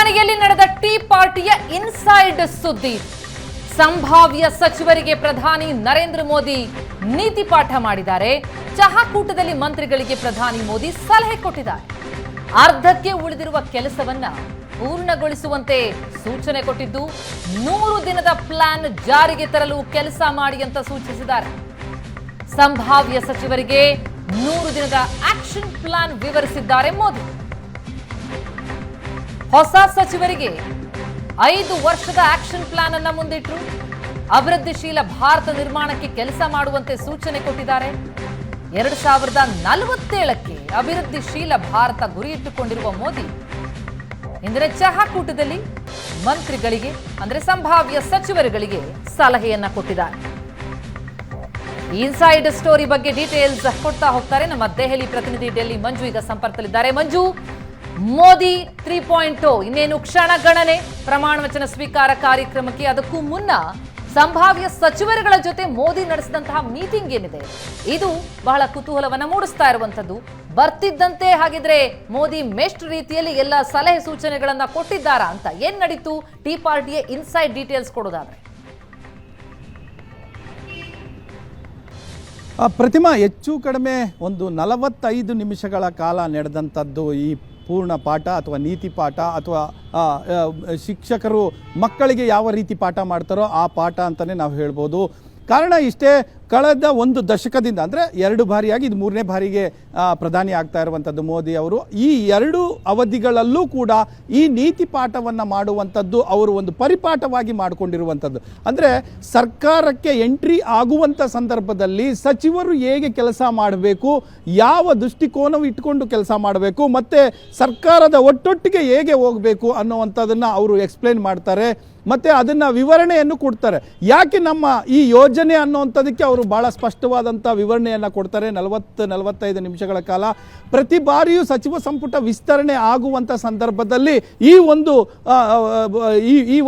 ಪ್ರಧಾನಿಯಲ್ಲಿ ನಡೆದ ಟೀ ಪಾರ್ಟಿಯ ಇನ್ಸೈಡ್ ಸುದ್ದಿ. ಸಂಭಾವ್ಯ ಸಚಿವರಿಗೆ ಪ್ರಧಾನಿ ನರೇಂದ್ರ ಮೋದಿ ನೀತಿ ಪಾಠ ಮಾಡಿದ್ದಾರೆ. ಚಹಾ ಕೂಟದಲ್ಲಿ ಮಂತ್ರಿಗಳಿಗೆ ಪ್ರಧಾನಿ ಮೋದಿ ಸಲಹೆ ಕೊಟ್ಟಿದ್ದಾರೆ. ಅರ್ಧಕ್ಕೆ ಉಳಿದಿರುವ ಕೆಲಸವನ್ನ ಪೂರ್ಣಗೊಳಿಸುವಂತೆ ಸೂಚನೆ ಕೊಟ್ಟಿದ್ದು, 100 ದಿನದ ಪ್ಲಾನ್ ಜಾರಿಗೆ ತರಲು ಕೆಲಸ ಮಾಡಿ ಅಂತ ಸೂಚಿಸಿದ್ದಾರೆ. ಸಂಭಾವ್ಯ ಸಚಿವರಿಗೆ 100 ದಿನದ ಆಕ್ಷನ್ ಪ್ಲಾನ್ ವಿವರಿಸಿದ್ದಾರೆ ಮೋದಿ. ಹೊಸ ಸಚಿವರಿಗೆ 5 ವರ್ಷದ ಆಕ್ಷನ್ ಪ್ಲಾನ್ ಅನ್ನ ಮುಂದಿಟ್ಟರು. ಅಭಿವೃದ್ಧಿಶೀಲ ಭಾರತ ನಿರ್ಮಾಣಕ್ಕೆ ಕೆಲಸ ಮಾಡುವಂತೆ ಸೂಚನೆ ಕೊಟ್ಟಿದ್ದಾರೆ. 2047ಕ್ಕೆ ಅಭಿವೃದ್ಧಿಶೀಲ ಭಾರತ ಗುರಿ ಇಟ್ಟುಕೊಂಡಿರುವ ಮೋದಿ ಇಂದಿನ ಚಹಾ ಕೂಟದಲ್ಲಿ ಮಂತ್ರಿಗಳಿಗೆ ಅಂದ್ರೆ ಸಂಭಾವ್ಯ ಸಚಿವರುಗಳಿಗೆ ಸಲಹೆಯನ್ನ ಕೊಟ್ಟಿದ್ದಾರೆ. ಇನ್ಸೈಡ್ ಸ್ಟೋರಿ ಬಗ್ಗೆ ಡೀಟೇಲ್ಸ್ ಕೊಡ್ತಾ ಹೋಗ್ತಾರೆ ನಮ್ಮ ದೆಹಲಿ ಪ್ರತಿನಿಧಿ ಡೆಲ್ಲಿ ಮಂಜು ಈಗ ಸಂಪರ್ಕದಲ್ಲಿದ್ದಾರೆ. ಮಂಜು, ಮೋದಿ 3.0 ಇನ್ನೇನು ಕ್ಷಣಗಣನೆ ಪ್ರಮಾಣ ವಚನ ಸ್ವೀಕಾರ ಕಾರ್ಯಕ್ರಮಕ್ಕೆ, ಅದಕ್ಕೂ ಮುನ್ನ ಸಂಭಾವ್ಯ ಸಚಿವರುಗಳ ಜೊತೆ ಮೋದಿ ನಡೆಸಿದಂತಹ ಮೀಟಿಂಗ್ ಏನಿದೆ ಇದು ಬಹಳ ಕುತೂಹಲವನ್ನ ಮೂಡಿಸ್ತಾ ಇರುವಂತದ್ದು. ಬರ್ತಿದ್ದಂತೆ ಹಾಗಿದ್ರೆ ಮೋದಿ ಮೆಸ್ಟ್ ರೀತಿಯಲ್ಲಿ ಎಲ್ಲ ಸಲಹೆ ಸೂಚನೆಗಳನ್ನ ಕೊಟ್ಟಿದ್ದಾರಾ ಅಂತ, ಏನ್ ನಡೀತು ಟೀ ಪಾರ್ಟಿಯ ಇನ್ಸೈಡ್ ಡೀಟೇಲ್ಸ್ ಕೊಡೋದಾದ್ರೆ? ಪ್ರತಿಮಾ, ಹೆಚ್ಚು ಕಡಿಮೆ ಒಂದು 45 ನಿಮಿಷಗಳ ಕಾಲ ನಡೆದಂಥದ್ದು ಈ ಪೂರ್ಣ ಪಾಠ ಅಥವಾ ನೀತಿ ಪಾಠ, ಅಥವಾ ಶಿಕ್ಷಕರು ಮಕ್ಕಳಿಗೆ ಯಾವ ರೀತಿ ಪಾಠ ಮಾಡ್ತಾರೋ ಆ ಪಾಠ ಅಂತಲೇ ನಾವು ಹೇಳ್ಬೋದು. ಕಾರಣ ಇಷ್ಟೇ, ಕಳೆದ 1 ದಶಕದಿಂದ ಅಂದರೆ 2 ಬಾರಿಯಾಗಿ ಇದು 3ನೇ ಬಾರಿಗೆ ಪ್ರಧಾನಿ ಆಗ್ತಾ ಇರುವಂಥದ್ದು ಮೋದಿ ಅವರು. ಈ 2 ಅವಧಿಗಳಲ್ಲೂ ಕೂಡ ಈ ನೀತಿ ಪಾಠವನ್ನು ಮಾಡುವಂಥದ್ದು ಅವರು ಒಂದು ಪರಿಪಾಠವಾಗಿ ಮಾಡಿಕೊಂಡಿರುವಂಥದ್ದು. ಅಂದರೆ ಸರ್ಕಾರಕ್ಕೆ ಎಂಟ್ರಿ ಆಗುವಂಥ ಸಂದರ್ಭದಲ್ಲಿ ಸಚಿವರು ಹೇಗೆ ಕೆಲಸ ಮಾಡಬೇಕು, ಯಾವ ದೃಷ್ಟಿಕೋನವು ಇಟ್ಕೊಂಡು ಕೆಲಸ ಮಾಡಬೇಕು, ಮತ್ತು ಸರ್ಕಾರದ ಒಟ್ಟೊಟ್ಟಿಗೆ ಹೇಗೆ ಹೋಗಬೇಕು ಅನ್ನುವಂಥದ್ದನ್ನು ಅವರು ಎಕ್ಸ್ಪ್ಲೇನ್ ಮಾಡ್ತಾರೆ. ಮತ್ತು ಅದನ್ನು ವಿವರಣೆಯನ್ನು ಕೊಡ್ತಾರೆ. ಯಾಕೆ ನಮ್ಮ ಈ ಯೋಜನೆ ಅನ್ನುವಂಥದ್ದಕ್ಕೆ ಅವರು ಭಾಳ ಸ್ಪಷ್ಟವಾದಂಥ ವಿವರಣೆಯನ್ನು ಕೊಡ್ತಾರೆ. 40-45 ನಿಮಿಷಗಳ ಕಾಲ ಪ್ರತಿ ಬಾರಿಯೂ ಸಚಿವ ಸಂಪುಟ ವಿಸ್ತರಣೆ ಆಗುವಂಥ ಸಂದರ್ಭದಲ್ಲಿ ಈ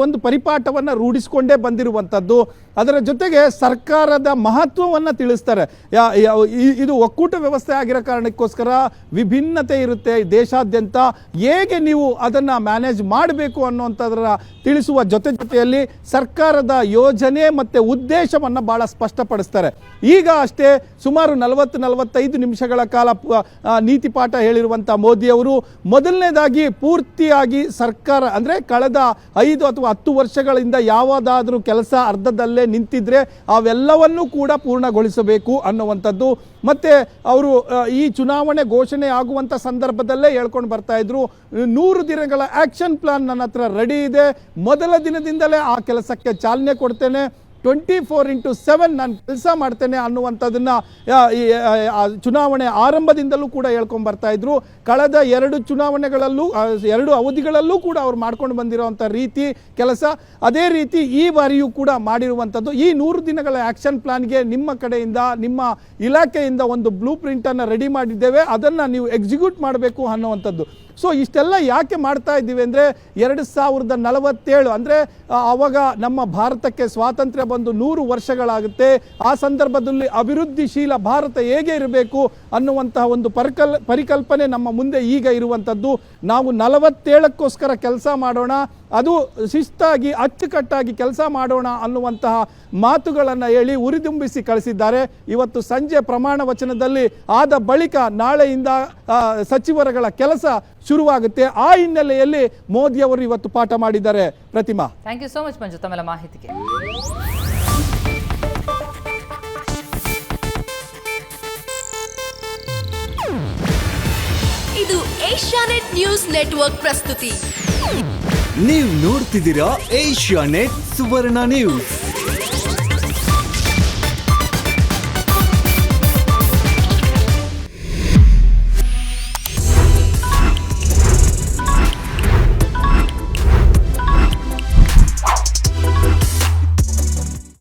ಒಂದು ಪರಿಪಾಠವನ್ನು ರೂಢಿಸಿಕೊಂಡೇ ಬಂದಿರುವಂಥದ್ದು. ಅದರ ಜೊತೆಗೆ ಸರ್ಕಾರದ ಮಹತ್ವವನ್ನು ತಿಳಿಸ್ತಾರೆ. ಇದು ಒಕ್ಕೂಟ ವ್ಯವಸ್ಥೆ ಆಗಿರೋ ಕಾರಣಕ್ಕೋಸ್ಕರ ವಿಭಿನ್ನತೆ ಇರುತ್ತೆ ದೇಶಾದ್ಯಂತ, ಹೇಗೆ ನೀವು ಅದನ್ನು ಮ್ಯಾನೇಜ್ ಮಾಡಬೇಕು ಅನ್ನುವಂಥದ್ರ ತಿಳಿಸುವ ಜೊತೆಯಲ್ಲಿ ಸರ್ಕಾರದ ಯೋಜನೆ ಮತ್ತು ಉದ್ದೇಶವನ್ನು ಭಾಳ ಸ್ಪಷ್ಟಪಡಿಸ್ತಾರೆ. ಈಗ ಅಷ್ಟೇ ಸುಮಾರು 40-45 ನಿಮಿಷಗಳ ಕಾಲ ನೀತಿ ಪಾಠ ಹೇಳಿರುವಂಥ ಮೋದಿಯವರು ಮೊದಲನೇದಾಗಿ ಪೂರ್ತಿಯಾಗಿ ಸರ್ಕಾರ ಅಂದರೆ ಕಳೆದ 5 ಅಥವಾ 10 ವರ್ಷಗಳಿಂದ ಯಾವುದಾದ್ರೂ ಕೆಲಸ ಅರ್ಧದಲ್ಲೇ ನಿಂತಿದ್ರೆ ಅವೆಲ್ಲವನ್ನೂ ಕೂಡ ಪೂರ್ಣಗೊಳಿಸಬೇಕು ಅನ್ನುವಂಥದ್ದು. ಮತ್ತು ಅವರು ಈ ಚುನಾವಣೆ ಘೋಷಣೆ ಆಗುವಂಥ ಸಂದರ್ಭದಲ್ಲೇ ಹೇಳ್ಕೊಂಡು ಬರ್ತಾ ಇದ್ರು, 100 ದಿನಗಳ ಆಕ್ಷನ್ ಪ್ಲಾನ್ ನನ್ನ ಹತ್ರ ರೆಡಿ ಇದೆ, ಮೊದಲ ದಿನದಿಂದಲೇ ಆ ಕೆಲಸಕ್ಕೆ ಚಾಲನೆ ಕೊಡ್ತೇನೆ, 24/7 ನಾನು ಕೆಲಸ ಮಾಡ್ತೇನೆ ಅನ್ನುವಂಥದ್ದನ್ನು ಚುನಾವಣೆ ಆರಂಭದಿಂದಲೂ ಕೂಡ ಹೇಳ್ಕೊಂಡು ಬರ್ತಾ ಇದ್ರು. ಕಳೆದ 2 ಚುನಾವಣೆಗಳಲ್ಲೂ 2 ಅವಧಿಗಳಲ್ಲೂ ಕೂಡ ಅವ್ರು ಮಾಡ್ಕೊಂಡು ಬಂದಿರೋವಂಥ ರೀತಿ ಕೆಲಸ ಅದೇ ರೀತಿ ಈ ಬಾರಿಯೂ ಕೂಡ ಮಾಡಿರುವಂಥದ್ದು. ಈ 100 ದಿನಗಳ ಆ್ಯಕ್ಷನ್ ಪ್ಲಾನ್ಗೆ ನಿಮ್ಮ ಕಡೆಯಿಂದ, ನಿಮ್ಮ ಇಲಾಖೆಯಿಂದ ಒಂದು ಬ್ಲೂ ಪ್ರಿಂಟನ್ನು ರೆಡಿ ಮಾಡಿದ್ದೇವೆ, ಅದನ್ನು ನೀವು ಎಕ್ಸಿಕ್ಯೂಟ್ ಮಾಡಬೇಕು ಅನ್ನುವಂಥದ್ದು. ಸೊ ಇಷ್ಟೆಲ್ಲ ಯಾಕೆ ಮಾಡ್ತಾ ಇದ್ದೀವಿ ಅಂದರೆ 2047 ಅಂದರೆ ಆವಾಗ ನಮ್ಮ ಭಾರತಕ್ಕೆ ಸ್ವಾತಂತ್ರ್ಯ ಬಂದು 100 ವರ್ಷಗಳಾಗುತ್ತೆ. ಆ ಸಂದರ್ಭದಲ್ಲಿ ಅಭಿವೃದ್ಧಿಶೀಲ ಭಾರತ ಹೇಗೆ ಇರಬೇಕು ಅನ್ನುವಂತಹ ಒಂದು ಪರಿಕಲ್ಪನೆ ನಮ್ಮ ಮುಂದೆ ಈಗ ಇರುವಂಥದ್ದು. ನಾವು 47ಕ್ಕೋಸ್ಕರ ಕೆಲಸ ಮಾಡೋಣ, ಅದು ಶಿಸ್ತಾಗಿ ಅಚ್ಚುಕಟ್ಟಾಗಿ ಕೆಲಸ ಮಾಡೋಣ ಅನ್ನುವಂತಹ ಮಾತುಗಳನ್ನು ಹೇಳಿ ಉರಿದುಂಬಿಸಿ ಕಳಿಸಿದ್ದಾರೆ. ಇವತ್ತು ಸಂಜೆ ಪ್ರಮಾಣ ವಚನದಲ್ಲಿ ಆದ ಬಳಿಕ ನಾಳೆಯಿಂದ ಸಚಿವರುಗಳ ಕೆಲಸ ಶುರುವಾಗುತ್ತೆ. ಆ ಹಿನ್ನೆಲೆಯಲ್ಲಿ ಮೋದಿ ಅವರು ಇವತ್ತು ಪಾಠ ಮಾಡಿದ್ದಾರೆ. ಪ್ರತಿಮಾ, ಥ್ಯಾಂಕ್ ಯು ಸೋ ಮಚ್ ಮಂಜು ತಮ್ಮೆಲ್ಲ ಮಾಹಿತಿಗೆ. ಇದು ಏಷ್ಯಾನೆಟ್ ನ್ಯೂಸ್ ನೆಟ್ವರ್ಕ್ ಪ್ರಸ್ತುತಿ. ನೀವು ನೋಡ್ತಿದ್ದೀರಾ ಏಷ್ಯಾನೆಟ್ ಸುವರ್ಣ ನ್ಯೂಸ್.